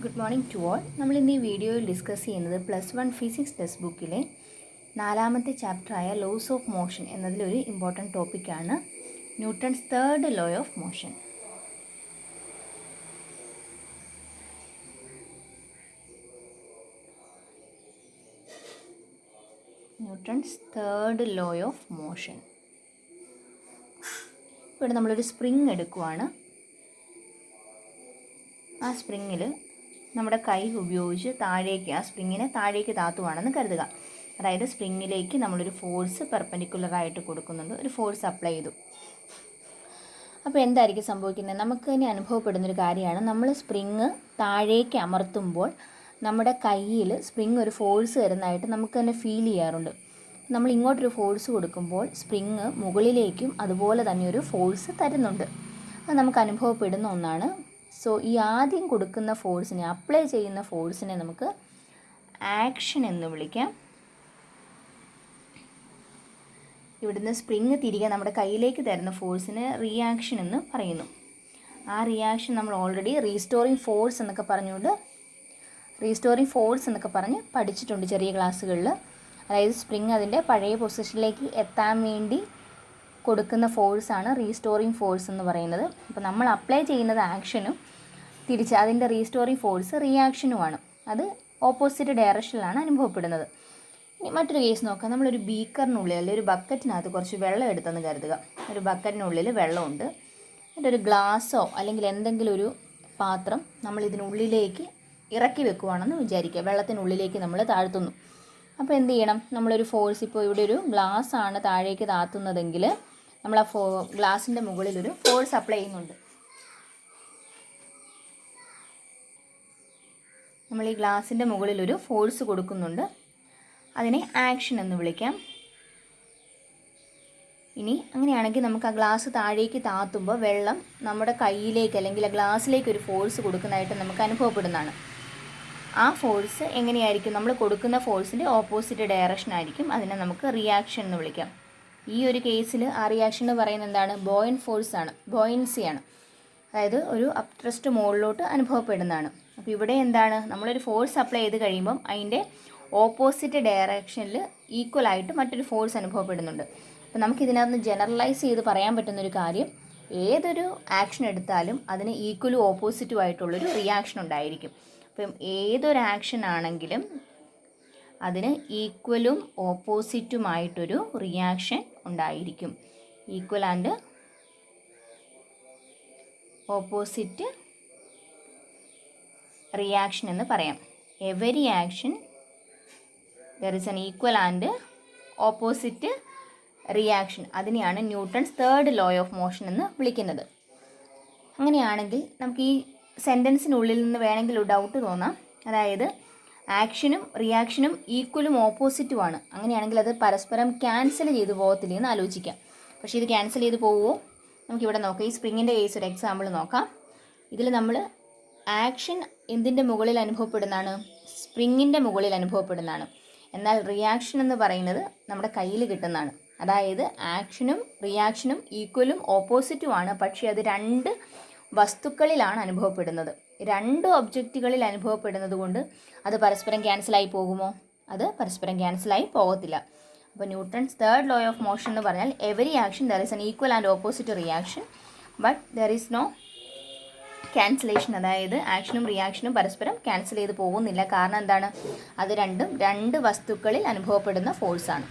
Good morning to all. നമ്മൾ ഇന്ന് ഈ വീഡിയോയിൽ ഡിസ്കസ് ചെയ്യുന്നത് +1 ഫിസിക്സ് ടെക്സ്റ്റ് ബുക്കിലെ 4ാമത്തെ ചാപ്റ്ററായ ലോസ് ഓഫ് മോഷൻ എന്നതിലൊരു ഇമ്പോർട്ടൻറ്റ് ടോപ്പിക്കാണ് Newton's third law of motion. Newton's third law of motion. ഇവിടെ നമ്മളൊരു സ്പ്രിങ് എടുക്കുവാണ്. ആ സ്പ്രിങ്ങിൽ നമ്മുടെ കൈ ഉപയോഗിച്ച് ആ സ്പ്രിങ്ങിനെ താഴേക്ക് താത്തുവാണെന്ന് കരുതുക. അതായത് സ്പ്രിങ്ങിലേക്ക് നമ്മളൊരു ഫോഴ്സ് പെർപെൻഡിക്കുലറായിട്ട് കൊടുക്കുന്നുണ്ട്, ഒരു ഫോഴ്സ് അപ്ലൈ ചെയ്തു. അപ്പോൾ എന്തായിരിക്കും സംഭവിക്കുന്നത്? നമുക്ക് തന്നെ അനുഭവപ്പെടുന്നൊരു കാര്യമാണ്, നമ്മൾ സ്പ്രിങ് താഴേക്ക് അമർത്തുമ്പോൾ നമ്മുടെ കയ്യിൽ സ്പ്രിങ് ഒരു ഫോഴ്സ് തരുന്നതായിട്ട് നമുക്ക് തന്നെ ഫീൽ ചെയ്യാറുണ്ട്. നമ്മൾ ഇങ്ങോട്ടൊരു ഫോഴ്സ് കൊടുക്കുമ്പോൾ സ്പ്രിങ് മുകളിലേക്കും അതുപോലെ തന്നെ ഒരു ഫോഴ്സ് തരുന്നുണ്ട്. അത് നമുക്ക് അനുഭവപ്പെടുന്ന ഒന്നാണ്. സോ ഈ ആദ്യം കൊടുക്കുന്ന ഫോഴ്സിനെ, അപ്ലൈ ചെയ്യുന്ന ഫോഴ്സിനെ നമുക്ക് ആക്ഷൻ എന്ന് വിളിക്കാം. ഇവിടുന്ന് സ്പ്രിങ് തിരികെ നമ്മുടെ കയ്യിലേക്ക് തരുന്ന ഫോഴ്സിന് റിയാക്ഷൻ എന്ന് പറയുന്നു. ആ റിയാക്ഷൻ നമ്മൾ ഓൾറെഡി റീസ്റ്റോറിങ് ഫോഴ്സ് എന്നൊക്കെ പറഞ്ഞ് പഠിച്ചിട്ടുണ്ട് ചെറിയ ക്ലാസ്സുകളിൽ. അതായത് സ്പ്രിങ് അതിൻ്റെ പഴയ പൊസിഷനിലേക്ക് എത്താൻ വേണ്ടി കൊടുക്കുന്ന ഫോഴ്സാണ് റീസ്റ്റോറിങ് ഫോഴ്സ് എന്ന് പറയുന്നത്. അപ്പോൾ നമ്മൾ അപ്ലൈ ചെയ്യുന്നത് ആക്ഷനും തിരിച്ച് അതിൻ്റെ റീസ്റ്റോറിങ് ഫോഴ്സ് റിയാക്ഷനുമാണ്. അത് ഓപ്പോസിറ്റ് ഡയറക്ഷനിലാണ് അനുഭവപ്പെടുന്നത്. ഇനി മറ്റൊരു കേസ് നോക്കാം. നമ്മളൊരു ബീക്കറിനുള്ളിൽ അല്ലെങ്കിൽ ഒരു ബക്കറ്റിനകത്ത് കുറച്ച് വെള്ളം എടുത്തെന്ന് കരുതുക. ഒരു ബക്കറ്റിനുള്ളിൽ വെള്ളമുണ്ട്. എന്നിട്ട് ഒരു ഗ്ലാസ്സോ അല്ലെങ്കിൽ എന്തെങ്കിലും ഒരു പാത്രം നമ്മൾ ഇതിനുള്ളിലേക്ക് ഇറക്കി വെക്കുവാണെന്ന് വിചാരിക്കുക. വെള്ളത്തിനുള്ളിലേക്ക് നമ്മൾ താഴ്ത്തുന്നു. അപ്പോൾ എന്ത് ചെയ്യണം? നമ്മളൊരു ഫോഴ്സ്, ഇപ്പോൾ ഇവിടെ ഒരു ഗ്ലാസ് ആണ് താഴേക്ക് താത്തുന്നതെങ്കിൽ നമ്മൾ ആ ഗ്ലാസിൻ്റെ മുകളിലൊരു ഫോഴ്സ് അപ്ലൈ ചെയ്യുന്നുണ്ട്. നമ്മൾ ഈ ഗ്ലാസിൻ്റെ മുകളിലൊരു ഫോഴ്സ് കൊടുക്കുന്നുണ്ട്. അതിനെ ആക്ഷൻ എന്ന് വിളിക്കാം. ഇനി അങ്ങനെയാണെങ്കിൽ നമുക്ക് ആ ഗ്ലാസ് താഴേക്ക് താത്തുമ്പോൾ വെള്ളം നമ്മുടെ കയ്യിലേക്ക് അല്ലെങ്കിൽ ആ ഗ്ലാസ്സിലേക്ക് ഒരു ഫോഴ്സ് കൊടുക്കുന്നതായിട്ട് നമുക്ക് അനുഭവപ്പെടുന്നതാണ്. ആ ഫോഴ്സ് എങ്ങനെയായിരിക്കും? നമ്മൾ കൊടുക്കുന്ന ഫോഴ്സിൻ്റെ ഓപ്പോസിറ്റ് ഡയറക്ഷൻ ആയിരിക്കും. അതിനെ നമുക്ക് റിയാക്ഷൻ എന്ന് വിളിക്കാം. ഈ ഒരു കേസിൽ ആ റിയാക്ഷൻ എന്ന് പറയുന്നത് എന്താണ്? ബോയൻസിയാണ്. അതായത് ഒരു അപ്ട്രസ്റ്റ് മുകളിലോട്ട് അനുഭവപ്പെടുന്നതാണ്. അപ്പോൾ ഇവിടെ എന്താണ്? നമ്മളൊരു ഫോഴ്സ് അപ്ലൈ ചെയ്ത് കഴിയുമ്പം അതിൻ്റെ ഓപ്പോസിറ്റ് ഡയറക്ഷനിൽ ഈക്വലായിട്ട് മറ്റൊരു ഫോഴ്സ് അനുഭവപ്പെടുന്നുണ്ട്. അപ്പോൾ നമുക്കിതിനകത്ത് ജനറലൈസ് ചെയ്ത് പറയാൻ പറ്റുന്നൊരു കാര്യം, ഏതൊരു ആക്ഷൻ എടുത്താലും അതിന് ഈക്വലും ഓപ്പോസിറ്റും ആയിട്ടുള്ളൊരു റിയാക്ഷൻ ഉണ്ടായിരിക്കും. അപ്പം ഏതൊരു ആക്ഷൻ ആണെങ്കിലും അതിന് ഈക്വലും ഓപ്പോസിറ്റുമായിട്ടൊരു റിയാക്ഷൻ ഉണ്ടായിരിക്കും. ഈക്വൽ ആൻഡ് ഓപ്പോസിറ്റ് റിയാക്ഷൻ എന്ന് പറയാം. Every action there is an equal and opposite reaction. അതിനെയാണ് Newton's third law of motion എന്ന് വിളിക്കുന്നത്. അങ്ങനെയാണെങ്കിൽ നമുക്ക് ഈ സെൻറ്റൻസിനുള്ളിൽ നിന്ന് വേണമെങ്കിൽ ഒരു ഡൗട്ട് തോന്നാം. അതായത് ആക്ഷനും റിയാക്ഷനും ഈക്വലും ഓപ്പോസിറ്റുമാണ്. അങ്ങനെയാണെങ്കിൽ അത് പരസ്പരം ക്യാൻസൽ ചെയ്ത് പോകത്തില്ലേ എന്ന് ആലോചിക്കാം. പക്ഷേ ഇത് ക്യാൻസൽ ചെയ്ത് പോവുമോ? നമുക്കിവിടെ നോക്കാം. ഈ സ്പ്രിങ്ങിൻ്റെ കേസ് ഒരു എക്സാമ്പിൾ നോക്കാം. ഇതിൽ നമ്മൾ ആക്ഷൻ എന്തിൻ്റെ മുകളിൽ അനുഭവപ്പെടുന്നതാണ്? സ്പ്രിങ്ങിൻ്റെ മുകളിൽ അനുഭവപ്പെടുന്നതാണ്. എന്നാൽ റിയാക്ഷൻ എന്ന് പറയുന്നത് നമ്മുടെ കയ്യിൽ കിട്ടുന്നതാണ്. അതായത് ആക്ഷനും റിയാക്ഷനും ഈക്വലും ഓപ്പോസിറ്റുമാണ്. പക്ഷേ അത് രണ്ട് വസ്തുക്കളിലാണ് അനുഭവപ്പെടുന്നത്. രണ്ട് ഒബ്ജക്റ്റുകളിൽ അനുഭവപ്പെടുന്നത് കൊണ്ട് അത് പരസ്പരം ക്യാൻസലായി പോകുമോ? അത് പരസ്പരം ക്യാൻസലായി പോകത്തില്ല. അപ്പോൾ Newton's third law of motion എന്ന് പറഞ്ഞാൽ every action there is an equal and opposite reaction, but there is no cancellation. അതായത് ആക്ഷനും റിയാക്ഷനും പരസ്പരം ക്യാൻസൽ ചെയ്ത് പോകുന്നില്ല. കാരണം എന്താണ്? അത് രണ്ടും രണ്ട് വസ്തുക്കളിൽ അനുഭവപ്പെടുന്ന ഫോഴ്സാണ്.